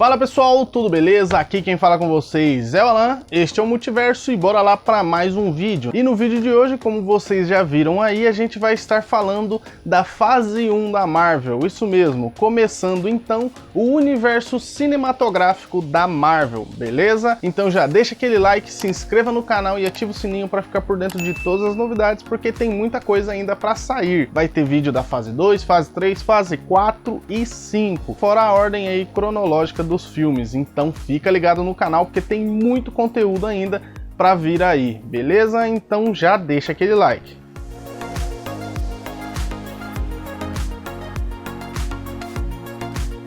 Fala pessoal, tudo beleza? Aqui quem fala com vocês é o Alan, este é o Multiverso e bora lá para mais um vídeo. E no vídeo de hoje, como vocês já viram aí, a gente vai estar falando da fase 1 da Marvel, isso mesmo, começando então o universo cinematográfico da Marvel, beleza? Então já deixa aquele like, se inscreva no canal e ativa o sininho para ficar por dentro de todas as novidades, porque tem muita coisa ainda para sair. Vai ter vídeo da fase 2, fase 3, fase 4 e 5, fora a ordem aí cronológica dos filmes, então fica ligado no canal porque tem muito conteúdo ainda para vir aí, beleza? Então já deixa aquele like.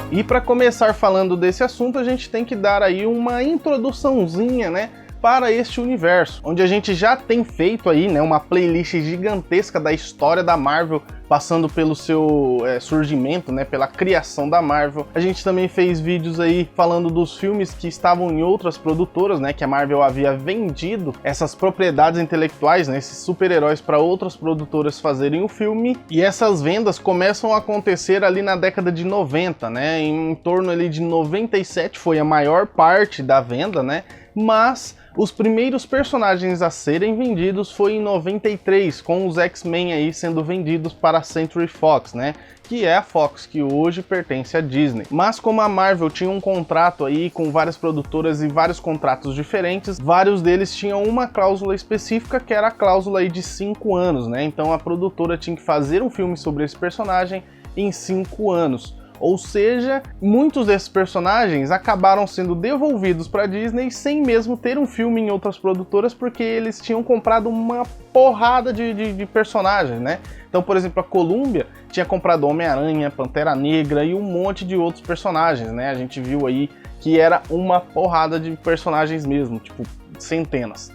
E para começar falando desse assunto, a gente tem que dar aí uma introduçãozinha, né, para este universo, onde a gente já tem feito aí, né, uma playlist gigantesca da história da Marvel, passando pelo seu surgimento, né, pela criação da Marvel. A gente também fez vídeos aí falando dos filmes que estavam em outras produtoras, né, que a Marvel havia vendido essas propriedades intelectuais, né, esses super-heróis para outras produtoras fazerem o filme. E essas vendas começam a acontecer ali na década de 90, né, em torno ali de 97 foi a maior parte da venda, né, mas os primeiros personagens a serem vendidos foi em 93, com os X-Men aí sendo vendidos para a Century Fox, né? Que é a Fox, que hoje pertence à Disney. Mas como a Marvel tinha um contrato aí com várias produtoras e vários contratos diferentes, vários deles tinham uma cláusula específica, que era a cláusula aí de 5 anos, né? Então a produtora tinha que fazer um filme sobre esse personagem em 5 anos. Ou seja, muitos desses personagens acabaram sendo devolvidos para a Disney sem mesmo ter um filme em outras produtoras, porque eles tinham comprado uma porrada de personagens, né? Então, por exemplo, a Columbia tinha comprado Homem-Aranha, Pantera Negra e um monte de outros personagens, né? A gente viu aí que era uma porrada de personagens mesmo, tipo centenas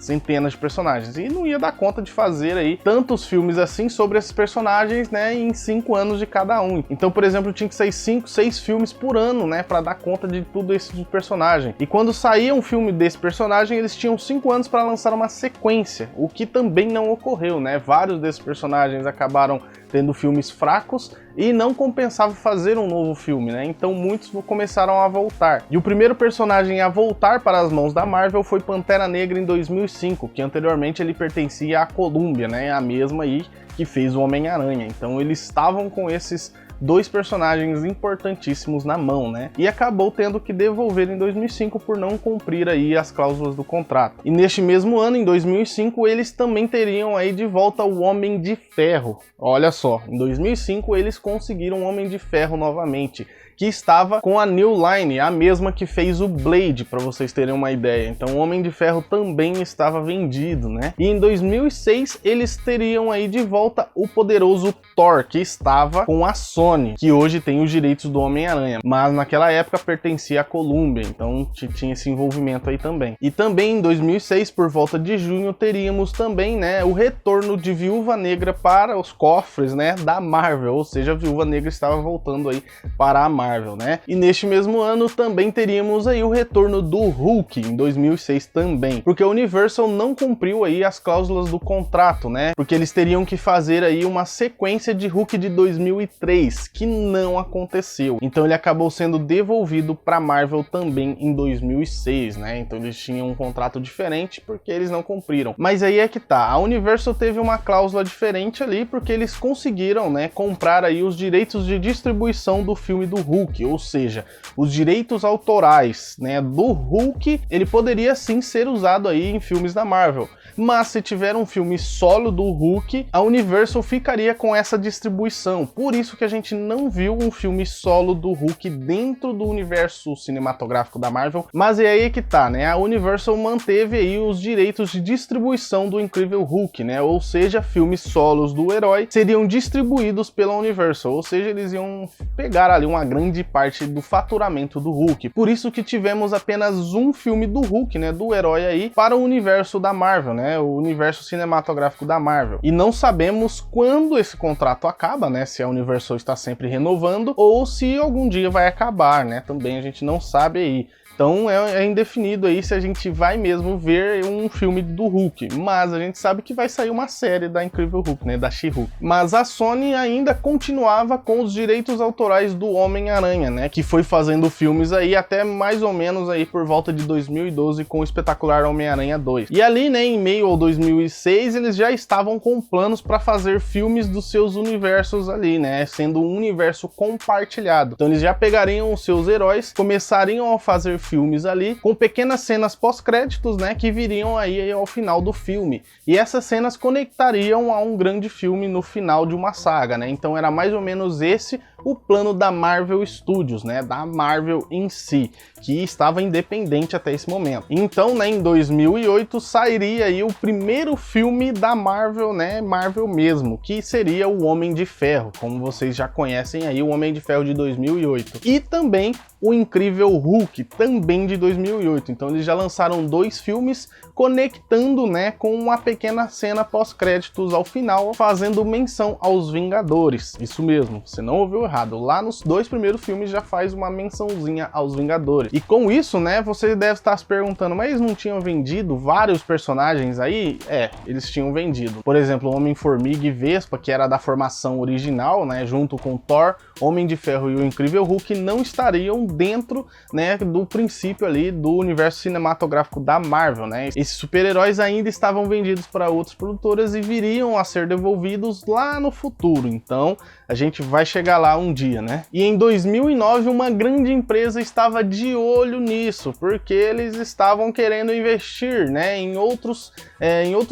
de personagens, e não ia dar conta de fazer aí tantos filmes assim sobre esses personagens, né, em 5 anos de cada um. Então, por exemplo, tinha que sair 5, 6 filmes por ano, né, para dar conta de tudo esse personagem. E quando saía um filme desse personagem, eles tinham 5 anos para lançar uma sequência, o que também não ocorreu, né? Vários desses personagens acabaram tendo filmes fracos e não compensava fazer um novo filme, né? Então muitos começaram a voltar. E o primeiro personagem a voltar para as mãos da Marvel foi Pantera Negra em 2005, que anteriormente ele pertencia à Columbia, né? A mesma aí que fez o Homem-Aranha. Então eles estavam com esses dois personagens importantíssimos na mão, né? E acabou tendo que devolver em 2005 por não cumprir aí as cláusulas do contrato. E neste mesmo ano, em 2005, eles também teriam aí de volta o Homem de Ferro. Olha só, em 2005 eles conseguiram o Homem de Ferro novamente, que estava com a New Line, a mesma que fez o Blade, para vocês terem uma ideia. Então o Homem de Ferro também estava vendido, né? E em 2006 eles teriam aí de volta o poderoso Thor, que estava com a Sony, que hoje tem os direitos do Homem-Aranha, mas naquela época pertencia à Columbia, então tinha esse envolvimento aí também. E também em 2006, por volta de junho, teríamos também, né, o retorno de Viúva Negra para os cofres, né, da Marvel, ou seja, a Viúva Negra estava voltando aí para a Marvel, né? E neste mesmo ano também teríamos aí o retorno do Hulk, em 2006 também, porque a Universal não cumpriu aí as cláusulas do contrato, né? Porque eles teriam que fazer aí uma sequência de Hulk de 2003, que não aconteceu. Então ele acabou sendo devolvido para Marvel também em 2006, né? Então eles tinham um contrato diferente porque eles não cumpriram. Mas aí é que tá, a Universal teve uma cláusula diferente ali porque eles conseguiram, né, comprar aí os direitos de distribuição do filme do Hulk, ou seja, os direitos autorais, né, do Hulk, ele poderia sim ser usado aí em filmes da Marvel. Mas se tiver um filme solo do Hulk, a Universal ficaria com essa distribuição. Por isso que a gente não viu um filme solo do Hulk dentro do universo cinematográfico da Marvel. Mas é aí que tá, né? A Universal manteve aí os direitos de distribuição do Incrível Hulk, né? Ou seja, filmes solos do herói seriam distribuídos pela Universal. Ou seja, eles iam pegar ali uma grande parte do faturamento do Hulk. Por isso que tivemos apenas um filme do Hulk, né? Do herói aí para o universo da Marvel, né? O universo cinematográfico da Marvel. E não sabemos quando esse contrato acaba, né? Se a Universal está sempre renovando ou se algum dia vai acabar, né? Também a gente não sabe aí. Então é indefinido aí se a gente vai mesmo ver um filme do Hulk, mas a gente sabe que vai sair uma série da Incrível Hulk, né, da She-Hulk. Mas a Sony ainda continuava com os direitos autorais do Homem-Aranha Homem-Aranha, né, que foi fazendo filmes aí até mais ou menos aí por volta de 2012 com o espetacular Homem-Aranha 2. E ali, né, em meio ao 2006, eles já estavam com planos para fazer filmes dos seus universos ali, né, sendo um universo compartilhado. Então eles já pegariam os seus heróis, começariam a fazer filmes ali com pequenas cenas pós-créditos, né, que viriam aí ao final do filme. E essas cenas conectariam a um grande filme no final de uma saga, né? Então era mais ou menos esse o plano da Marvel Studios, né, da Marvel em si, que estava independente até esse momento. Então, né, em 2008 sairia aí o primeiro filme da Marvel, né, Marvel mesmo, que seria o Homem de Ferro, como vocês já conhecem aí, o Homem de Ferro de 2008. E também o Incrível Hulk, também de 2008. Então eles já lançaram 2 filmes conectando, né, com uma pequena cena pós-créditos ao final, fazendo menção aos Vingadores. Isso mesmo, você não ouviu errado. Lá nos 2 primeiros filmes já faz uma mençãozinha aos Vingadores. E com isso, né, você deve estar se perguntando, mas eles não tinham vendido vários personagens aí? É, eles tinham vendido. Por exemplo, Homem-Formiga e Vespa, que era da formação original, né, junto com Thor, Homem de Ferro e o Incrível Hulk, não estariam dentro, né, do princípio ali do universo cinematográfico da Marvel, né? Esses super-heróis ainda estavam vendidos para outras produtoras e viriam a ser devolvidos lá no futuro. Então, a gente vai chegar lá um dia, né? E em 2009, uma grande empresa estava de olho nisso, porque eles estavam querendo investir, né, em outros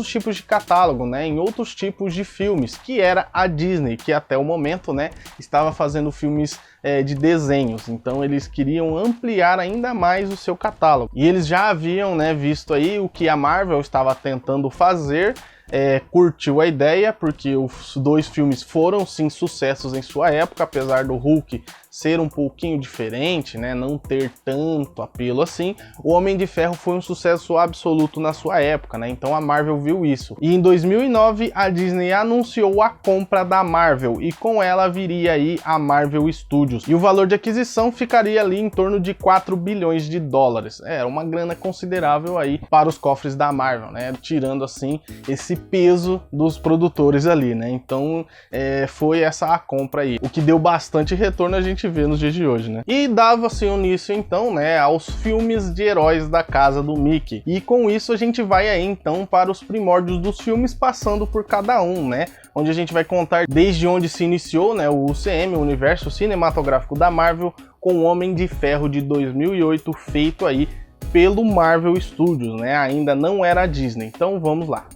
tipos de catálogo, né, em outros tipos de filmes, que era a Disney, que até o momento, né, estava fazendo filmes de desenhos. Então eles queriam ampliar ainda mais o seu catálogo. E eles já haviam, né, visto aí o que a Marvel estava tentando fazer, curtiu a ideia, porque os 2 filmes foram sim sucessos em sua época, apesar do Hulk ser um pouquinho diferente, né, não ter tanto apelo assim. O Homem de Ferro foi um sucesso absoluto na sua época, né, então a Marvel viu isso. E em 2009 a Disney anunciou a compra da Marvel e com ela viria aí a Marvel Studios. E o valor de aquisição ficaria ali em torno de 4 bilhões de dólares. Era uma grana considerável aí para os cofres da Marvel, né, tirando assim esse peso dos produtores ali, né, então foi essa a compra aí. O que deu bastante retorno a gente vê nos dias de hoje, né? E dava-se início então, né, aos filmes de heróis da casa do Mickey. E com isso a gente vai aí então para os primórdios dos filmes, passando por cada um, né? Onde a gente vai contar desde onde se iniciou, né, o UCM, o universo cinematográfico da Marvel, com o Homem de Ferro de 2008, feito aí pelo Marvel Studios, né? Ainda não era a Disney. Então vamos lá.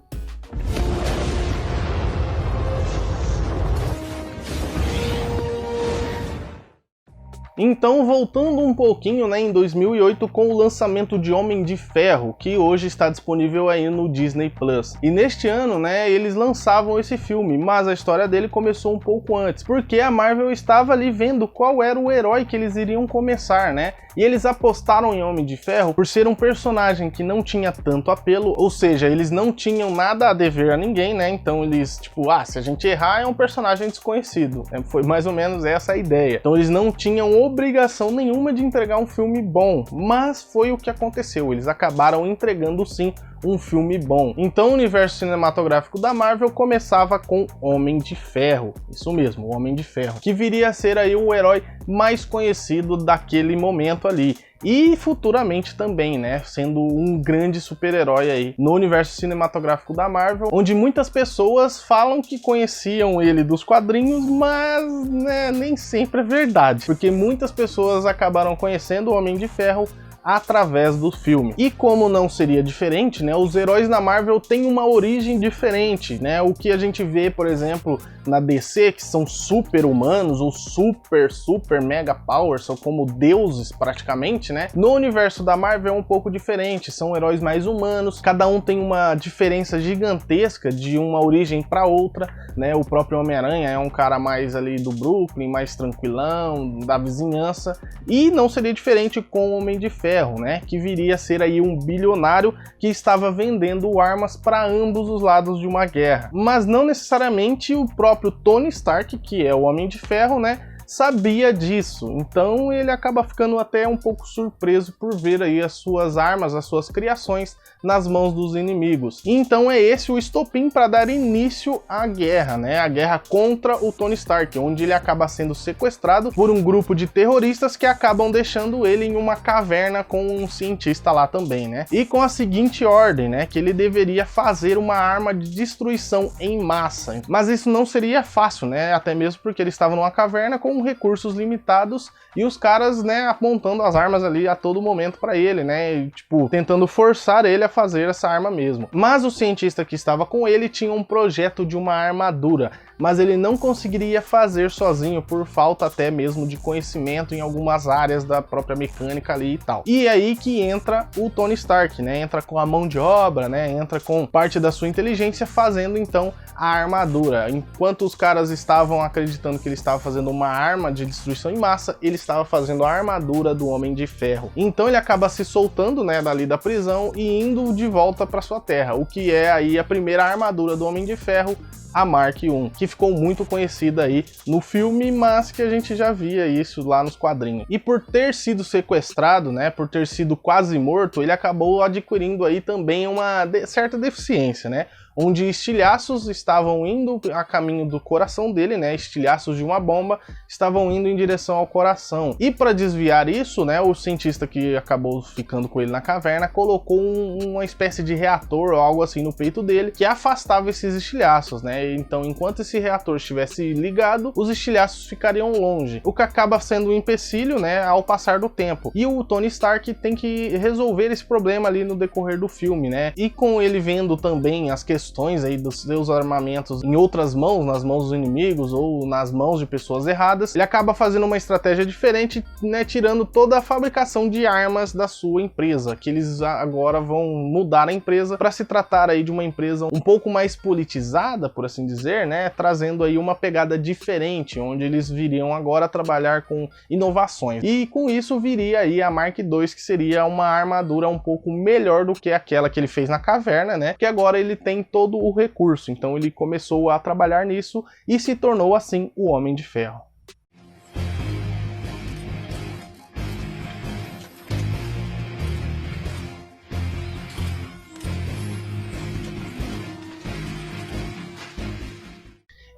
Então, voltando um pouquinho, né, em 2008 com o lançamento de Homem de Ferro, que hoje está disponível aí no Disney Plus. E neste ano, né, eles lançavam esse filme, mas a história dele começou um pouco antes, porque a Marvel estava ali vendo qual era o herói que eles iriam começar, né? E eles apostaram em Homem de Ferro por ser um personagem que não tinha tanto apelo, ou seja, eles não tinham nada a dever a ninguém, né? Então eles, tipo, se a gente errar é um personagem desconhecido. Foi mais ou menos essa a ideia. Então eles não tinham obrigação nenhuma de entregar um filme bom, mas foi o que aconteceu. Eles acabaram entregando sim um filme bom. Então o universo cinematográfico da Marvel começava com Homem de Ferro, isso mesmo, o Homem de Ferro, que viria a ser aí o herói mais conhecido daquele momento ali. E futuramente também, né, sendo um grande super-herói aí no universo cinematográfico da Marvel, onde muitas pessoas falam que conheciam ele dos quadrinhos, mas, né, nem sempre é verdade, porque muitas pessoas acabaram conhecendo o Homem de Ferro através do filme. E como não seria diferente, né, os heróis da Marvel têm uma origem diferente, né? O que a gente vê, por exemplo, na DC, que são super-humanos ou super mega powers, são como deuses praticamente, né? No universo da Marvel é um pouco diferente, são heróis mais humanos, cada um tem uma diferença gigantesca de uma origem para outra, né? O próprio Homem-Aranha é um cara mais ali do Brooklyn, mais tranquilão, da vizinhança, e não seria diferente com o Homem de Ferro, né? Que viria a ser aí um bilionário que estava vendendo armas para ambos os lados de uma guerra. Mas não necessariamente o próprio Tony Stark, que é o Homem de Ferro, né, sabia disso. Então ele acaba ficando até um pouco surpreso por ver aí as suas armas, as suas criações nas mãos dos inimigos. E então é esse o estopim para dar início à guerra, né? A guerra contra o Tony Stark, onde ele acaba sendo sequestrado por um grupo de terroristas que acabam deixando ele em uma caverna com um cientista lá também, né? E com a seguinte ordem, né? Que ele deveria fazer uma arma de destruição em massa. Mas isso não seria fácil, né? Até mesmo porque ele estava numa caverna com recursos limitados e os caras, né, apontando as armas ali a todo momento para ele, né? E, tipo, tentando forçar ele a fazer essa arma mesmo. Mas o cientista que estava com ele tinha um projeto de uma armadura, mas ele não conseguiria fazer sozinho por falta até mesmo de conhecimento em algumas áreas da própria mecânica ali e tal. E é aí que entra o Tony Stark, né? Entra com a mão de obra, né? Entra com parte da sua inteligência fazendo então a armadura. Enquanto os caras estavam acreditando que ele estava fazendo uma arma de destruição em massa, ele estava fazendo a armadura do Homem de Ferro. Então ele acaba se soltando, né, dali da prisão e indo de volta para sua terra, o que é aí a primeira armadura do Homem de Ferro, a Mark I, que ficou muito conhecida aí no filme, mas que a gente já via isso lá nos quadrinhos. E por ter sido sequestrado, né, por ter sido quase morto, ele acabou adquirindo aí também uma certa deficiência, né, onde estilhaços estavam indo a caminho do coração dele, né, estilhaços de uma bomba estavam indo em direção ao coração. E para desviar isso, né, o cientista que acabou ficando com ele na caverna colocou uma espécie de reator ou algo assim no peito dele que afastava esses estilhaços, né. Então, enquanto esse reator estivesse ligado, os estilhaços ficariam longe, o que acaba sendo um empecilho, né, ao passar do tempo. E o Tony Stark tem que resolver esse problema ali no decorrer do filme, né. E com ele vendo também as questões aí dos seus armamentos em outras mãos, nas mãos dos inimigos ou nas mãos de pessoas erradas, ele acaba fazendo uma estratégia diferente, né, tirando toda a fabricação de armas da sua empresa, que eles agora vão mudar a empresa para se tratar aí de uma empresa um pouco mais politizada, por assim dizer, né, trazendo aí uma pegada diferente, onde eles viriam agora trabalhar com inovações. E com isso viria aí a Mark II, que seria uma armadura um pouco melhor do que aquela que ele fez na caverna, né, que agora ele tem todo o recurso. Então ele começou a trabalhar nisso e se tornou assim o Homem de Ferro.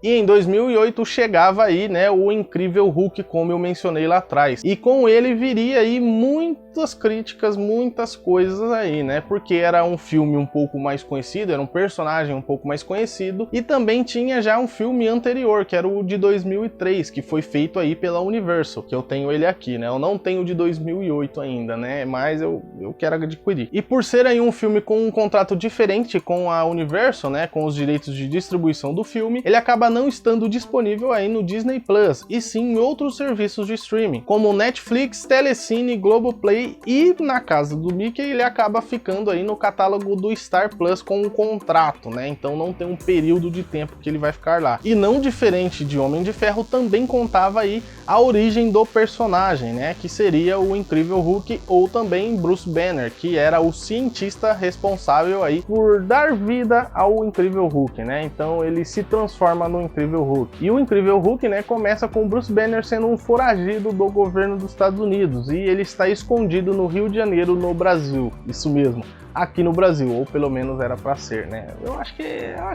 E em 2008 chegava aí, né, o Incrível Hulk, como eu mencionei lá atrás. E com ele viria aí muitas críticas, muitas coisas aí, né? Porque era um filme um pouco mais conhecido, era um personagem um pouco mais conhecido. E também tinha já um filme anterior, que era o de 2003, que foi feito aí pela Universal, que eu tenho ele aqui, né? Eu não tenho o de 2008 ainda, né? Mas eu quero adquirir. E por ser aí um filme com um contrato diferente com a Universal, né? Com os direitos de distribuição do filme, ele acaba não estando disponível aí no Disney Plus, e sim em outros serviços de streaming, como Netflix, Telecine, Globoplay, e na casa do Mickey ele acaba ficando aí no catálogo do Star Plus com um contrato, né? Então não tem um período de tempo que ele vai ficar lá. E não diferente de Homem de Ferro, também contava aí a origem do personagem, né? Que seria o Incrível Hulk, ou também Bruce Banner, que era o cientista responsável aí por dar vida ao Incrível Hulk, né? Então ele se transforma no Incrível Hulk. E o Incrível Hulk, né, começa com o Bruce Banner sendo um foragido do governo dos Estados Unidos, e ele está escondido no Rio de Janeiro, no Brasil. Isso mesmo, aqui no Brasil, ou pelo menos era para ser, né? Eu acho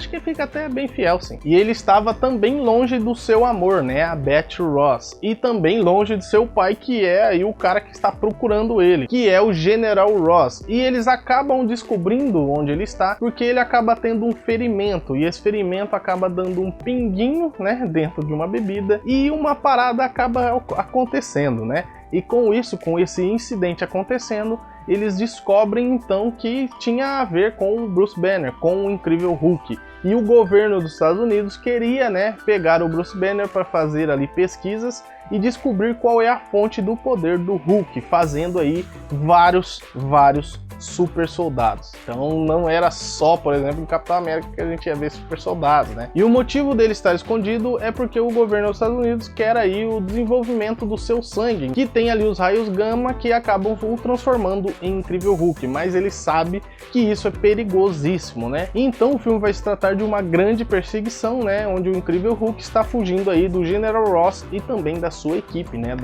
que fica até bem fiel, sim. E ele estava também longe do seu amor, né, a Beth Ross, e também longe de seu pai, que é aí o cara que está procurando ele, que é o General Ross. E eles acabam descobrindo onde ele está, porque ele acaba tendo um ferimento, e esse ferimento acaba dando um pinguinho, né, dentro de uma bebida, e uma parada acaba acontecendo, né? E com isso, com esse incidente acontecendo, eles descobrem então que tinha a ver com o Bruce Banner, com o Incrível Hulk. E o governo dos Estados Unidos queria, né, pegar o Bruce Banner para fazer ali pesquisas e descobrir qual é a fonte do poder do Hulk, fazendo aí vários super soldados. Então não era só, por exemplo, no Capitão América que a gente ia ver super soldados, né? E o motivo dele estar escondido é porque o governo dos Estados Unidos quer aí o desenvolvimento do seu sangue, que tem ali os raios gama que acabam o transformando em Incrível Hulk, mas ele sabe que isso é perigosíssimo, né? Então o filme vai se tratar de uma grande perseguição, né? Onde o Incrível Hulk está fugindo aí do General Ross e também da sua equipe, né?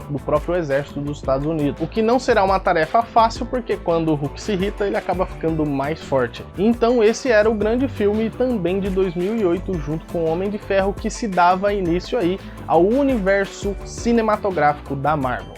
Do próprio exército dos Estados Unidos. O que não será uma tarefa fácil, porque quando o Hulk se irrita, ele acaba ficando mais forte. Então esse era o grande filme também de 2008, junto com o Homem de Ferro, que se dava início aí ao universo cinematográfico da Marvel.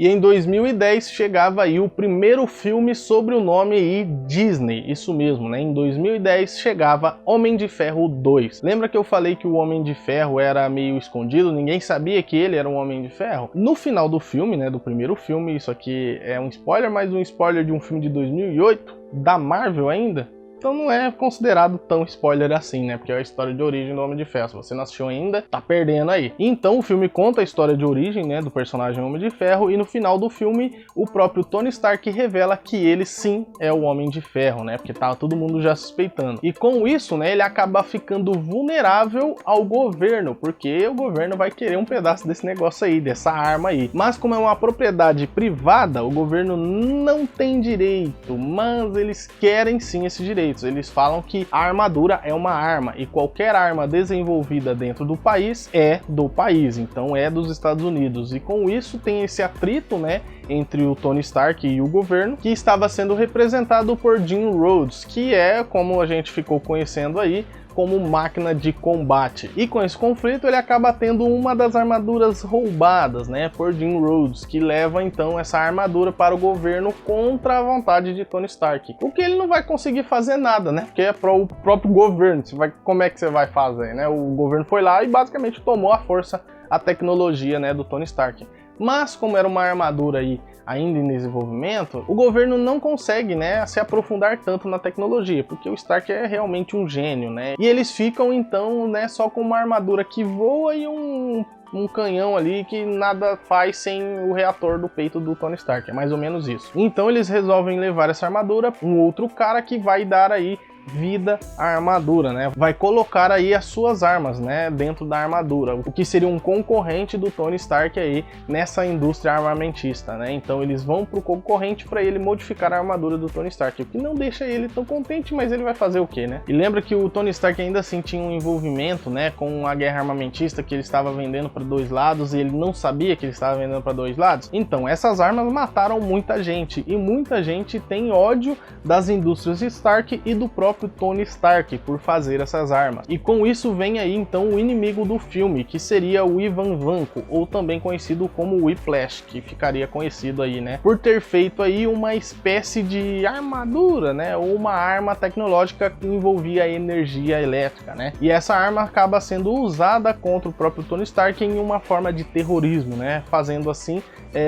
E em 2010 chegava aí o primeiro filme sobre o nome aí Disney, isso mesmo, né? Em 2010 chegava Homem de Ferro 2. Lembra que eu falei que o Homem de Ferro era meio escondido, ninguém sabia que ele era um Homem de Ferro? No final do filme, né, do primeiro filme, isso aqui é um spoiler, mas um spoiler de um filme de 2008, da Marvel ainda, então não é considerado tão spoiler assim, né? Porque é a história de origem do Homem de Ferro. Se você não assistiu ainda, tá perdendo aí. Então o filme conta a história de origem, né, do personagem Homem de Ferro, e no final do filme o próprio Tony Stark revela que ele sim é o Homem de Ferro, né? Porque tava todo mundo já suspeitando. E com isso, né, ele acaba ficando vulnerável ao governo, porque o governo vai querer um pedaço desse negócio aí, dessa arma aí. Mas como é uma propriedade privada, o governo não tem direito, mas eles querem sim esse direito. Eles falam que a armadura é uma arma e qualquer arma desenvolvida dentro do país é do país, então é dos Estados Unidos. E com isso tem esse atrito, né, entre o Tony Stark e o governo, que estava sendo representado por Jim Rhodes, que é, como a gente ficou conhecendo aí, como máquina de combate. E com esse conflito ele acaba tendo uma das armaduras roubadas, né, por Jim Rhodes, que leva então essa armadura para o governo contra a vontade de Tony Stark. O que ele não vai conseguir fazer nada, né, porque é para o próprio governo. Como é que você vai fazer, né? O governo foi lá e basicamente tomou à força a tecnologia, né, do Tony Stark. Mas como era uma armadura aí ainda em desenvolvimento, o governo não consegue, né, se aprofundar tanto na tecnologia, porque o Stark é realmente um gênio, né? E eles ficam então, né, só com uma armadura que voa e um canhão ali que nada faz sem o reator do peito do Tony Stark, é mais ou menos isso. Então eles resolvem levar essa armadura para um outro cara que vai dar aí vida à armadura, né? Vai colocar aí as suas armas, né, dentro da armadura, o que seria um concorrente do Tony Stark aí nessa indústria armamentista, né? Então eles vão pro concorrente para ele modificar a armadura do Tony Stark, o que não deixa ele tão contente, mas ele vai fazer o quê, né? E lembra que o Tony Stark ainda assim tinha um envolvimento, né, com a guerra armamentista, que ele estava vendendo para dois lados e ele não sabia que ele estava vendendo para dois lados. Então essas armas mataram muita gente e muita gente tem ódio das indústrias Stark e do próprio Tony Stark por fazer essas armas. E com isso vem aí então o inimigo do filme, que seria o Ivan Vanko, ou também conhecido como Whiplash, que ficaria conhecido aí, né, por ter feito aí uma espécie de armadura, né, ou uma arma tecnológica que envolvia energia elétrica, né? E essa arma acaba sendo usada contra o próprio Tony Stark em uma forma de terrorismo, né, fazendo assim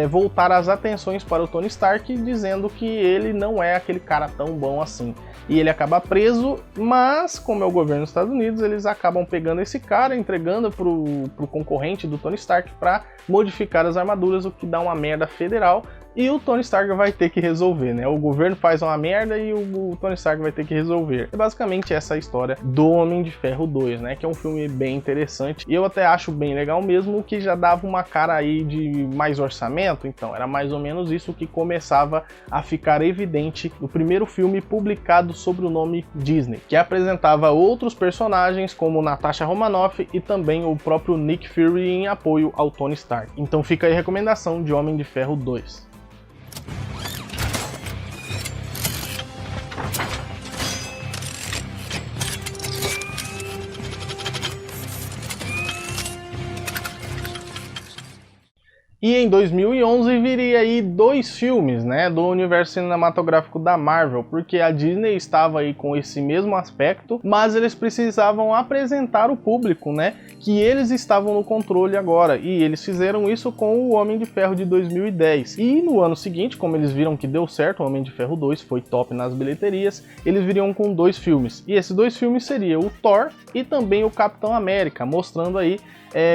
voltar as atenções para o Tony Stark, dizendo que ele não é aquele cara tão bom assim. E ele acaba preso, mas como é o governo dos Estados Unidos, eles acabam pegando esse cara, entregando pro concorrente do Tony Stark para modificar as armaduras, o que dá uma merda federal. E o Tony Stark vai ter que resolver, né? O governo faz uma merda e o Tony Stark vai ter que resolver. É basicamente essa a história do Homem de Ferro 2, né? Que é um filme bem interessante. E eu até acho bem legal mesmo, que já dava uma cara aí de mais orçamento. Então, era mais ou menos isso que começava a ficar evidente no primeiro filme publicado sob o nome Disney, que apresentava outros personagens como Natasha Romanoff e também o próprio Nick Fury em apoio ao Tony Stark. Então fica aí a recomendação de Homem de Ferro 2. E em 2011 viria aí 2 filmes, né, do universo cinematográfico da Marvel, porque a Disney estava aí com esse mesmo aspecto, mas eles precisavam apresentar ao público, né, que eles estavam no controle agora, e eles fizeram isso com o Homem de Ferro de 2010. E no ano seguinte, como eles viram que deu certo, o Homem de Ferro 2 foi top nas bilheterias, eles viriam com 2 filmes. E esses 2 filmes seriam o Thor e também o Capitão América, mostrando aí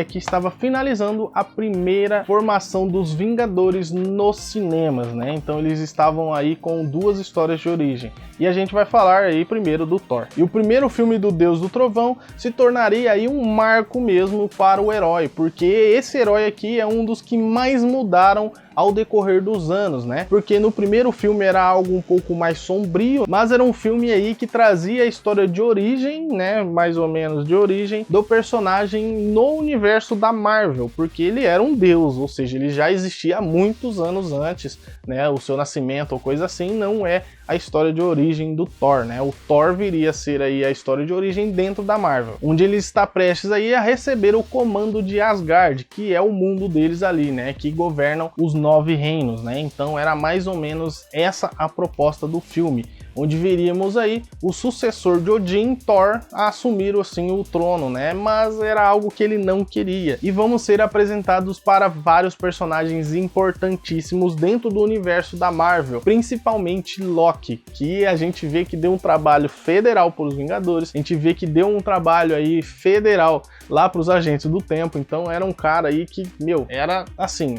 que estava finalizando a primeira formação dos Vingadores nos cinemas, né? Então eles estavam aí com 2 histórias de origem. E a gente vai falar aí primeiro do Thor. E o primeiro filme do Deus do Trovão se tornaria aí um marco mesmo para o herói, porque esse herói aqui é um dos que mais mudaram ao decorrer dos anos, né? Porque no primeiro filme era algo um pouco mais sombrio, mas era um filme aí que trazia a história de origem, né? Mais ou menos de origem do personagem no universo da Marvel, porque ele era um deus, ou seja, ele já existia há muitos anos antes, né? O seu nascimento ou coisa assim não é a história de origem do Thor, né? O Thor viria a ser aí a história de origem dentro da Marvel, onde ele está prestes aí a receber o comando de Asgard, que é o mundo deles ali, né? Que governam os 9 reinos, né? Então era mais ou menos essa a proposta do filme, onde veríamos aí o sucessor de Odin, Thor, a assumir assim o trono, né? Mas era algo que ele não queria. E vamos ser apresentados para vários personagens importantíssimos dentro do universo da Marvel, principalmente Loki, que a gente vê que deu um trabalho federal para os Vingadores, a gente vê que deu um trabalho aí federal lá para os Agentes do Tempo. Então era um cara aí que, meu, era assim,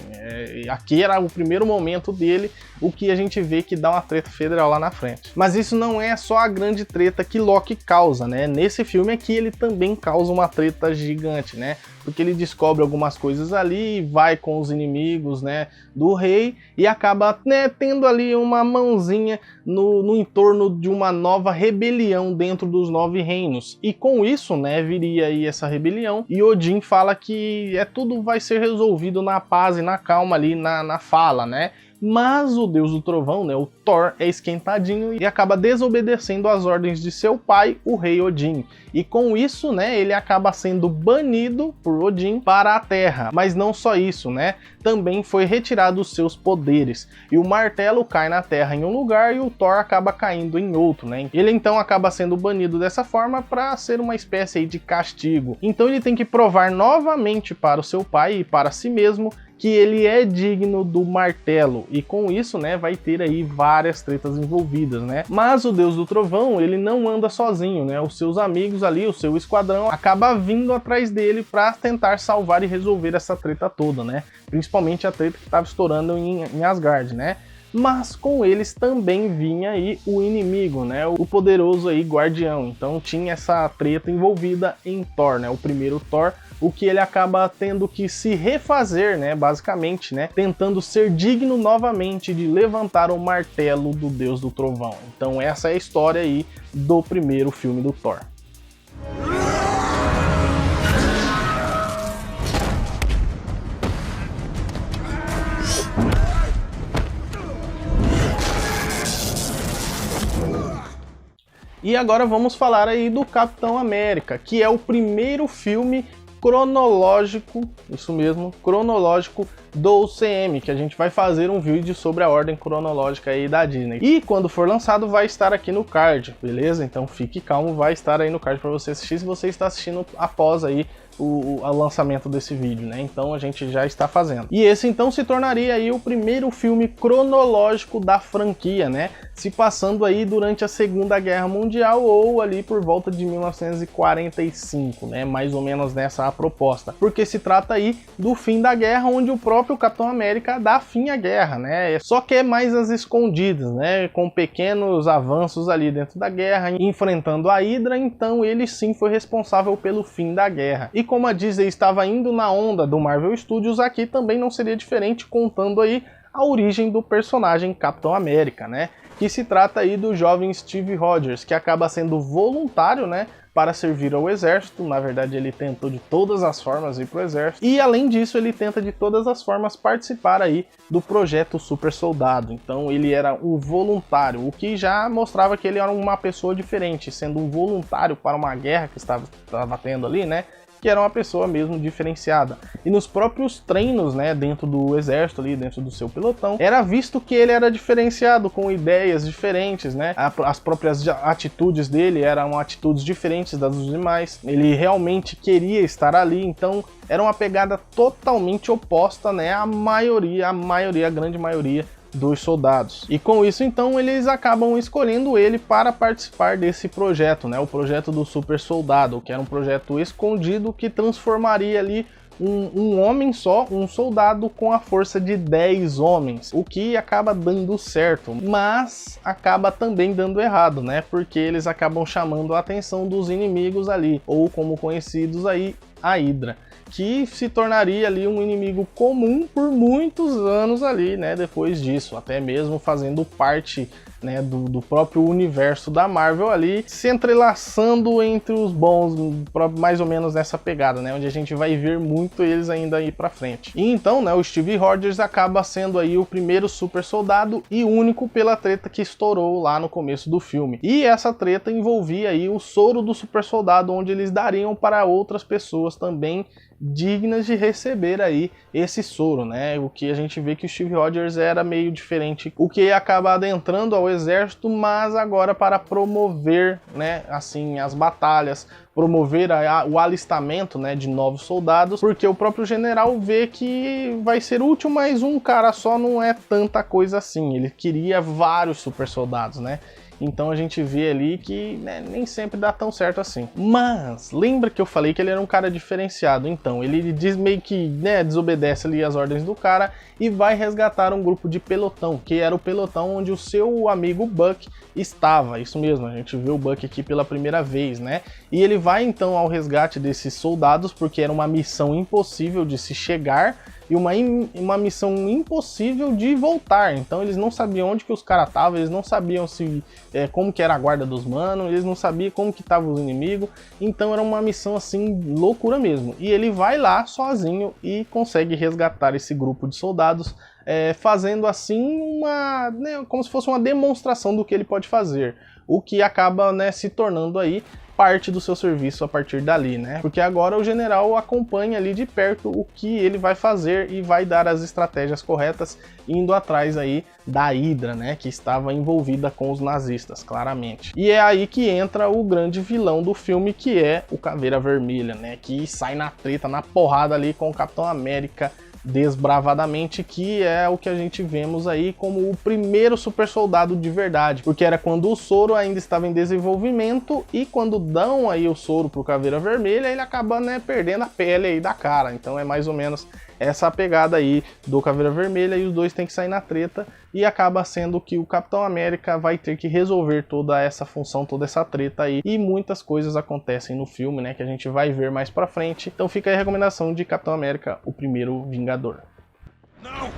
aqui era o primeiro momento dele, o que a gente vê que dá uma treta federal lá na frente. Mas isso não é só a grande treta que Loki causa, né? Nesse filme aqui ele também causa uma treta gigante, né? Porque ele descobre algumas coisas ali, vai com os inimigos, né, do rei e acaba, né, tendo ali uma mãozinha no entorno de uma nova rebelião dentro dos 9 reinos. E com isso, né, viria aí essa rebelião e Odin fala que tudo vai ser resolvido na paz e na calma ali na fala, né? Mas o Deus do Trovão, né, o Thor, é esquentadinho e acaba desobedecendo às ordens de seu pai, o rei Odin. E com isso, né, ele acaba sendo banido por Odin para a Terra. Mas não só isso, né, também foi retirado os seus poderes. E o martelo cai na Terra em um lugar e o Thor acaba caindo em outro, né. Ele então acaba sendo banido dessa forma para ser uma espécie aí de castigo. Então ele tem que provar novamente para o seu pai e para si mesmo que ele é digno do martelo, e com isso, né, vai ter aí várias tretas envolvidas, né? Mas o Deus do Trovão, ele não anda sozinho, né? Os seus amigos ali, o seu esquadrão, acaba vindo atrás dele para tentar salvar e resolver essa treta toda, né? Principalmente a treta que estava estourando em Asgard, né? Mas com eles também vinha aí o inimigo, né? O poderoso aí Guardião. Então tinha essa treta envolvida em Thor, né? O primeiro Thor, o que ele acaba tendo que se refazer, né? Basicamente, né? Tentando ser digno novamente de levantar o martelo do Deus do Trovão. Então essa é a história aí do primeiro filme do Thor. E agora vamos falar aí do Capitão América, que é o primeiro filme cronológico, isso mesmo, cronológico do UCM, que a gente vai fazer um vídeo sobre a ordem cronológica aí da Disney. E quando for lançado vai estar aqui no card, beleza? Então fique calmo, vai estar aí no card para você assistir se você está assistindo após aí o lançamento desse vídeo, né? Então a gente já está fazendo. E esse então se tornaria aí o primeiro filme cronológico da franquia, né? Se passando aí durante a Segunda Guerra Mundial ou ali por volta de 1945, né? Mais ou menos nessa a proposta. Porque se trata aí do fim da guerra, onde o próprio Capitão América dá fim à guerra, né? Só que é mais às escondidas, né? Com pequenos avanços ali dentro da guerra, enfrentando a Hydra, então ele sim foi responsável pelo fim da guerra. E como a Disney estava indo na onda do Marvel Studios, aqui também não seria diferente, contando aí a origem do personagem Capitão América, né? Que se trata aí do jovem Steve Rogers, que acaba sendo voluntário, né, para servir ao exército. Na verdade, ele tentou de todas as formas ir para o exército. E além disso, ele tenta de todas as formas participar aí do projeto Super Soldado. Então ele era um voluntário, o que já mostrava que ele era uma pessoa diferente, sendo um voluntário para uma guerra que estava tendo ali, né? que era uma pessoa mesmo diferenciada. E nos próprios treinos, né, dentro do exército ali, dentro do seu pelotão, era visto que ele era diferenciado, com ideias diferentes, né? As próprias atitudes dele eram atitudes diferentes das dos demais. Ele realmente queria estar ali, então era uma pegada totalmente oposta, né, à a grande maioria dos soldados. E com isso, então, eles acabam escolhendo ele para participar desse projeto, né, o projeto do super soldado, que era um projeto escondido que transformaria ali um homem só, um soldado com a força de 10 homens, o que acaba dando certo, mas acaba também dando errado, né, porque eles acabam chamando a atenção dos inimigos ali, ou como conhecidos aí, a Hydra, que se tornaria ali um inimigo comum por muitos anos ali, né, depois disso, até mesmo fazendo parte, né, do próprio universo da Marvel ali, se entrelaçando entre os bons, mais ou menos nessa pegada, né, onde a gente vai ver muito eles ainda aí pra frente. E então, né, o Steve Rogers acaba sendo aí o primeiro super soldado e único pela treta que estourou lá no começo do filme. E essa treta envolvia aí o soro do super soldado, onde eles dariam para outras pessoas também dignas de receber aí esse soro, né? O que a gente vê que o Steve Rogers era meio diferente, o que acaba adentrando ao exército, mas agora para promover, né, assim, as batalhas, promover o alistamento, né, de novos soldados, porque o próprio general vê que vai ser útil, mas um cara só não é tanta coisa assim, ele queria vários super soldados, né? Então a gente vê ali que, né, nem sempre dá tão certo assim. Mas lembra que eu falei que ele era um cara diferenciado? Então ele diz meio que, né, desobedece ali as ordens do cara e vai resgatar um grupo de pelotão, que era o pelotão onde o seu amigo Buck estava. Isso mesmo, a gente vê o Buck aqui pela primeira vez, né? E ele vai então ao resgate desses soldados porque era uma missão impossível de se chegar e uma missão impossível de voltar. Então eles não sabiam onde que os caras estavam, eles não sabiam se como que era a guarda dos manos, eles não sabiam como que estavam os inimigos, então era uma missão assim, loucura mesmo. E ele vai lá sozinho e consegue resgatar esse grupo de soldados, fazendo assim uma, né, como se fosse uma demonstração do que ele pode fazer, o que acaba, né, se tornando aí parte do seu serviço a partir dali, né? Porque agora o general acompanha ali de perto o que ele vai fazer e vai dar as estratégias corretas, indo atrás aí da Hydra, né? Que estava envolvida com os nazistas, claramente. E é aí que entra o grande vilão do filme, que é o Caveira Vermelha, né? Que sai na treta, na porrada ali com o Capitão América desbravadamente, que é o que a gente vemos aí como o primeiro super soldado de verdade, porque era quando o soro ainda estava em desenvolvimento e quando dão aí o soro pro Caveira Vermelha, ele acaba, né, perdendo a pele aí da cara. Então é mais ou menos essa pegada aí do Caveira Vermelha, e os dois têm que sair na treta, e acaba sendo que o Capitão América vai ter que resolver toda essa função, toda essa treta aí, e muitas coisas acontecem no filme, né, que a gente vai ver mais pra frente. Então fica aí a recomendação de Capitão América, o primeiro Vingador. Não!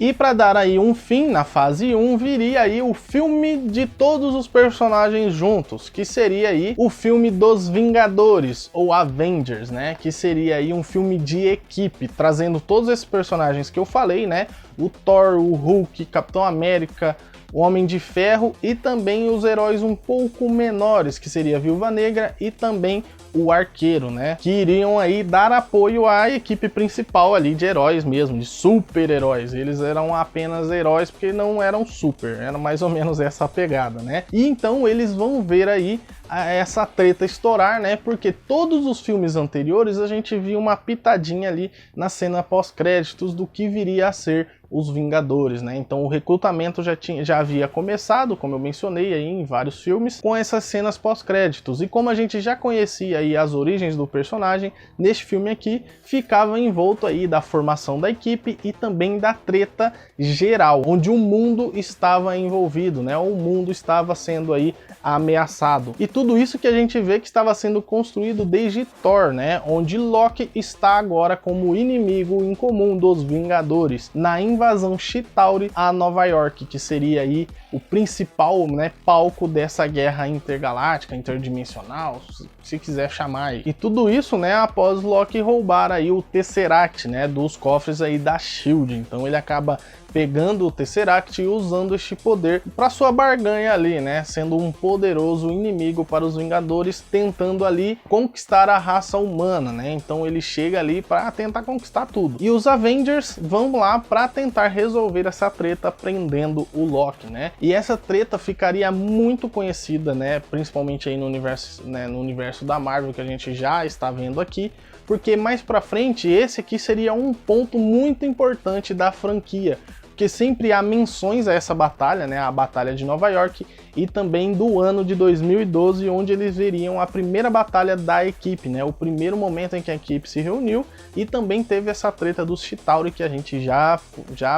E para dar aí um fim na fase 1, viria aí o filme de todos os personagens juntos, que seria aí o filme dos Vingadores, ou Avengers, né? Que seria aí um filme de equipe, trazendo todos esses personagens que eu falei, né? O Thor, o Hulk, Capitão América, o Homem de Ferro e também os heróis um pouco menores, que seria a Viúva Negra e também o Arqueiro, né? Que iriam aí dar apoio à equipe principal ali de heróis mesmo, de super-heróis. Eles eram apenas heróis porque não eram super, era mais ou menos essa pegada, né? E então eles vão ver aí essa treta estourar, né? Porque todos os filmes anteriores a gente viu uma pitadinha ali na cena pós-créditos do que viria a ser os Vingadores, né? Então o recrutamento já havia começado, como eu mencionei aí em vários filmes, com essas cenas pós-créditos. E como a gente já conhecia aí as origens do personagem, neste filme aqui ficava envolto aí da formação da equipe e também da treta geral, onde o mundo estava envolvido, né? O mundo estava sendo aí ameaçado. E tudo isso que a gente vê que estava sendo construído desde Thor, né? Onde Loki está agora como inimigo em comum dos Vingadores, na invasão Chitauri a Nova York, que seria aí o principal, né, palco dessa guerra intergaláctica, interdimensional, se quiser chamar aí. E tudo isso, né, após Loki roubar aí o Tesseract, né, dos cofres aí da SHIELD. Então ele acaba pegando o Tesseract e usando este poder para sua barganha ali, né, sendo um poderoso inimigo para os Vingadores, tentando ali conquistar a raça humana, né. Então ele chega ali para tentar conquistar tudo. E os Avengers vão lá para tentar resolver essa treta prendendo o Loki, né. E essa treta ficaria muito conhecida, né, principalmente aí no universo, né, no universo da Marvel que a gente já está vendo aqui, porque mais pra frente esse aqui seria um ponto muito importante da franquia, porque sempre há menções a essa batalha, né, a Batalha de Nova York, e também do ano de 2012, onde eles veriam a primeira batalha da equipe, né, o primeiro momento em que a equipe se reuniu, e também teve essa treta dos Chitauri que a gente já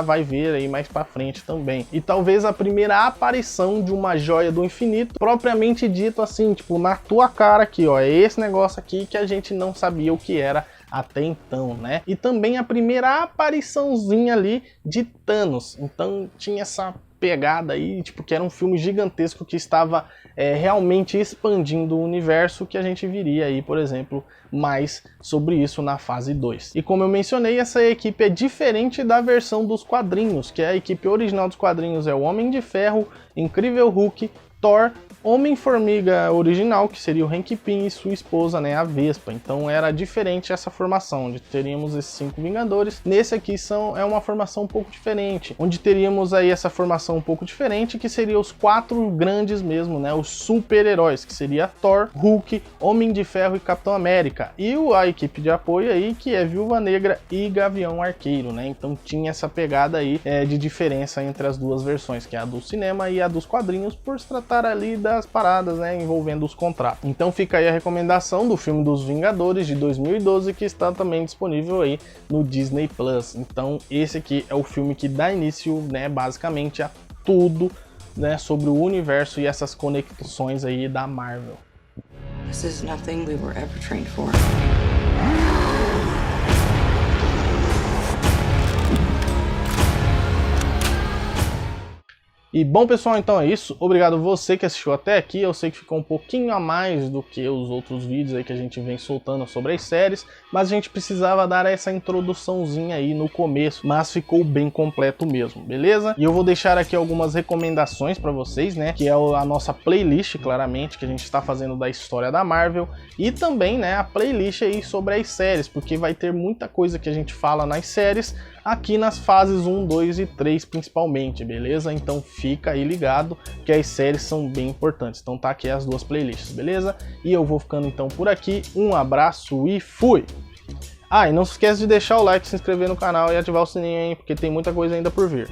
vai ver aí mais pra frente também. E talvez a primeira aparição de uma joia do infinito, propriamente dito assim, tipo, na tua cara aqui, ó, é esse negócio aqui que a gente não sabia o que era até então, né? E também a primeira apariçãozinha ali de Thanos. Então tinha essa pegada aí, tipo, que era um filme gigantesco que estava realmente expandindo o universo, que a gente viria aí, por exemplo, mais sobre isso na fase 2. E como eu mencionei, essa equipe é diferente da versão dos quadrinhos, que a equipe original dos quadrinhos é o Homem de Ferro, Incrível Hulk, Thor, Homem-Formiga original, que seria o Hank Pym, e sua esposa, né, a Vespa. Então era diferente essa formação, onde teríamos esses 5 Vingadores. Nesse aqui é uma formação um pouco diferente, onde teríamos aí essa formação um pouco diferente, que seria os 4 grandes mesmo, né, os super-heróis, que seria Thor, Hulk, Homem de Ferro e Capitão América. E a equipe de apoio aí, que é Viúva Negra e Gavião Arqueiro, né. Então tinha essa pegada aí de diferença entre as duas versões, que é a do cinema e a dos quadrinhos, por se tratar ali das paradas, né, envolvendo os contratos. Então fica aí a recomendação do filme dos Vingadores de 2012, que está também disponível aí no Disney Plus. Então esse aqui é o filme que dá início, né, basicamente a tudo, né, sobre o universo e essas conexões aí da Marvel. This is nothing we were ever trained for. E bom, pessoal, então é isso. Obrigado você que assistiu até aqui. Eu sei que ficou um pouquinho a mais do que os outros vídeos aí que a gente vem soltando sobre as séries, mas a gente precisava dar essa introduçãozinha aí no começo, mas ficou bem completo mesmo, beleza? E eu vou deixar aqui algumas recomendações para vocês, né, que é a nossa playlist, claramente, que a gente está fazendo da história da Marvel, e também, né, a playlist aí sobre as séries, porque vai ter muita coisa que a gente fala nas séries aqui nas fases 1, 2 e 3 principalmente, beleza? Então fica aí ligado que as séries são bem importantes. Então tá aqui as duas playlists, beleza? E eu vou ficando então por aqui. Um abraço e fui! Ah, e não se esqueça de deixar o like, se inscrever no canal e ativar o sininho, hein? Porque tem muita coisa ainda por vir.